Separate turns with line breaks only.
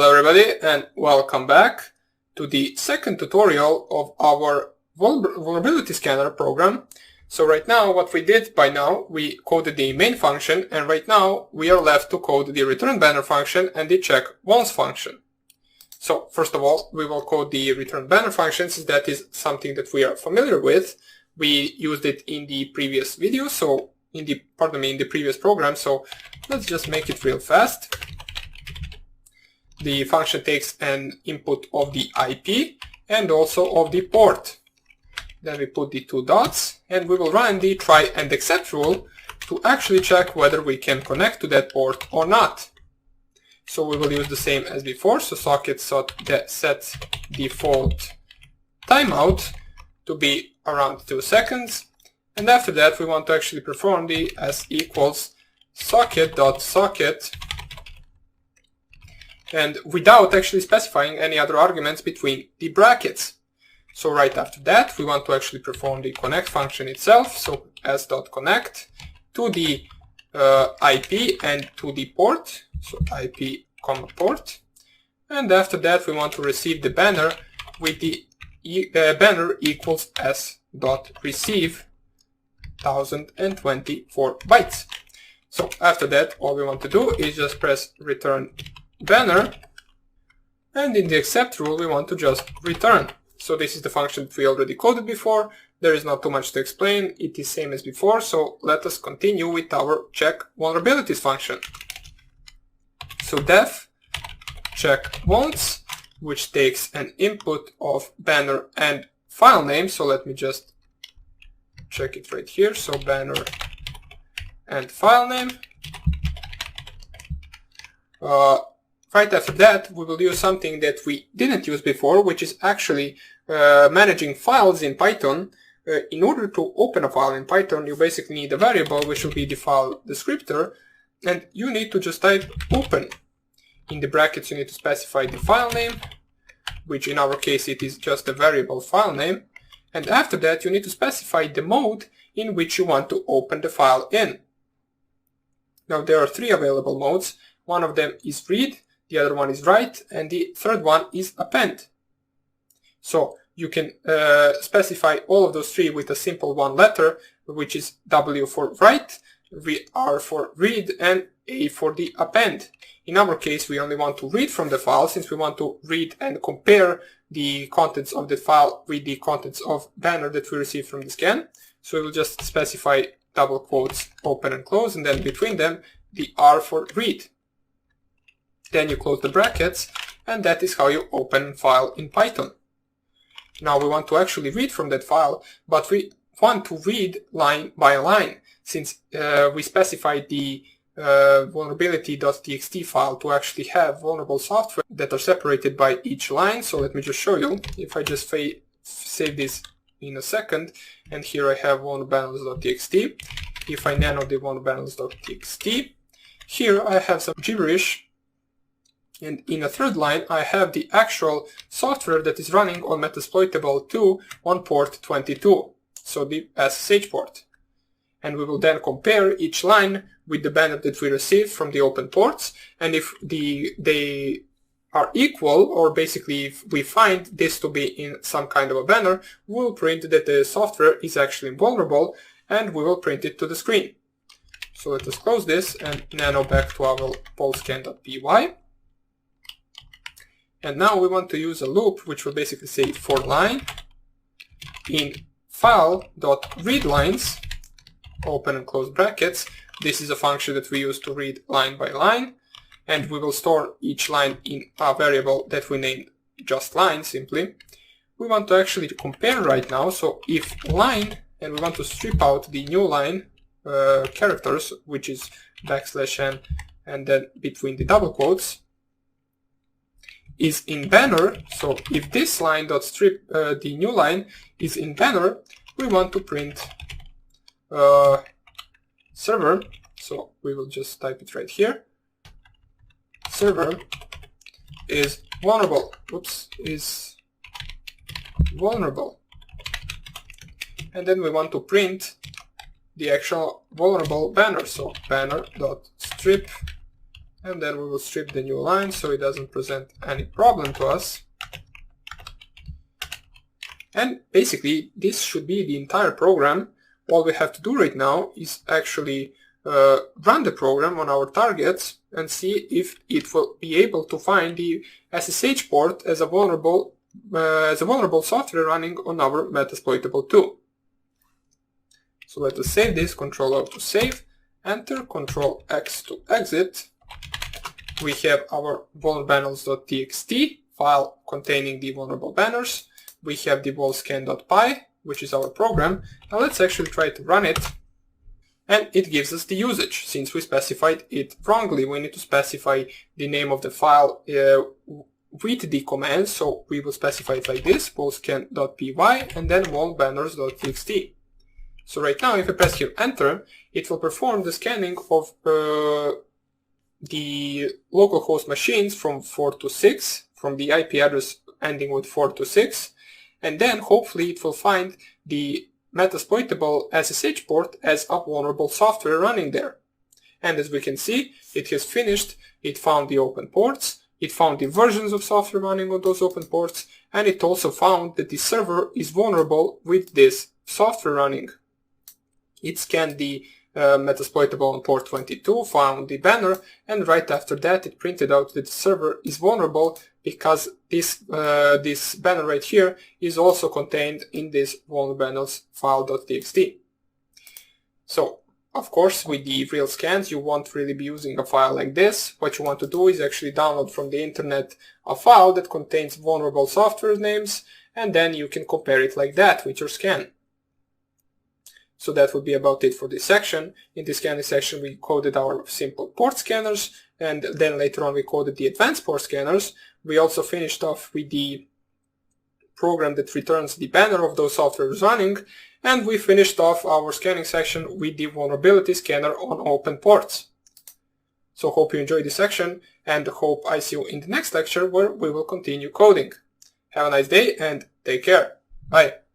Hello everybody and welcome back to the second tutorial of our vulnerability scanner program. So right now what we did by now, we coded the main function, and right now we are left to code the return banner function and the check once function. So first of all, we will code the return banner function since that is something that we are familiar with. We used it in the previous video, so in the previous program, so let's just make it real fast. The function takes an input of the IP and also of the port. Then we put the two dots and we will run the try and except rule to actually check whether we can connect to that port or not. So we will use the same as before, so socket set default timeout to be around 2 seconds, and after that we want to actually perform the as equals socket.socket, and without actually specifying any other arguments between the brackets. So right after that we want to actually perform the connect function itself, so s.connect to the IP and to the port, so IP, port, and after that we want to receive the banner with the banner equals s.receive 1024 bytes. So after that all we want to do is just press return banner, and in the accept rule we want to just return. So this is the function that we already coded before. There is not too much to explain, it is same as before, so let us continue with our check vulnerabilities function. So def check once, which takes an input of banner and file name, so let me just check it right here, so banner and file name. Right after that we will use something that we didn't use before, which is actually managing files in Python. In order to open a file in Python you basically need a variable which will be the file descriptor, and you need to just type open. In the brackets you need to specify the file name, which in our case it is just a variable file name, and after that you need to specify the mode in which you want to open the file in. Now there are three available modes. One of them is read, the other one is write, and the third one is append. So you can specify all of those three with a simple one letter, which is W for write, R for read, and A for the append. In our case we only want to read from the file, since we want to read and compare the contents of the file with the contents of banner that we received from the scan. So we will just specify double quotes open and close, and then between them the R for read. Then you close the brackets, and that is how you open a file in Python. Now we want to actually read from that file, but we want to read line by line, since we specified the vulnerability.txt file to actually have vulnerable software that are separated by each line. So let me just show you. If I just save this in a second, and here I have vulnerabilities.txt. If I nano the vulnerabilities.txt, here I have some gibberish, and in a third line I have the actual software that is running on Metasploitable 2 on port 22, so the SSH port. And we will then compare each line with the banner that we received from the open ports, and if they are equal, or basically if we find this to be in some kind of a banner, we will print that the software is actually invulnerable, and we will print it to the screen. So let us close this and nano back to our polscan.py. And now we want to use a loop which will basically say for line in file.readlines, open and close brackets. This is a function that we use to read line by line, and we will store each line in a variable that we named just line simply. We want to actually compare right now, so if line, and we want to strip out the new line characters, which is \n, and then between the double quotes, is in banner. So if this line dot strip the new line is in banner, we want to print server. So we will just type it right here. Server is vulnerable. Oops, is vulnerable. And then we want to print the actual vulnerable banner. So banner dot strip and then we will strip the new line so it doesn't present any problem to us. And basically this should be the entire program. All we have to do right now is actually run the program on our targets and see if it will be able to find the SSH port as a vulnerable software running on our Metasploitable 2. So let us save this, Ctrl-O to save, enter, Ctrl-X to exit. We have our vulnerbanners.txt file containing the vulnerable banners. We have the vulscan.py, which is our program. Now let's actually try to run it. And it gives us the usage. Since we specified it wrongly, we need to specify the name of the file with the command. So we will specify it like this, vulscan.py, and then vulnbanners.txt. So right now, if I press here enter, it will perform the scanning of the localhost machines from 4 to 6, from the IP address ending with 4 to 6, and then hopefully it will find the Metasploitable SSH port as a vulnerable software running there. And as we can see, it has finished. It found the open ports, it found the versions of software running on those open ports, and it also found that the server is vulnerable with this software running. It scanned the Metasploitable on port 22, found the banner, and right after that it printed out that the server is vulnerable because this banner right here is also contained in this vulnerbanners file.txt. So, of course, with the real scans you won't really be using a file like this. What you want to do is actually download from the internet a file that contains vulnerable software names, and then you can compare it like that with your scan. So that would be about it for this section. In this scanning section we coded our simple port scanners, and then later on we coded the advanced port scanners. We also finished off with the program that returns the banner of those softwares running, and we finished off our scanning section with the vulnerability scanner on open ports. So hope you enjoyed this section, and hope I see you in the next lecture where we will continue coding. Have a nice day and take care. Bye.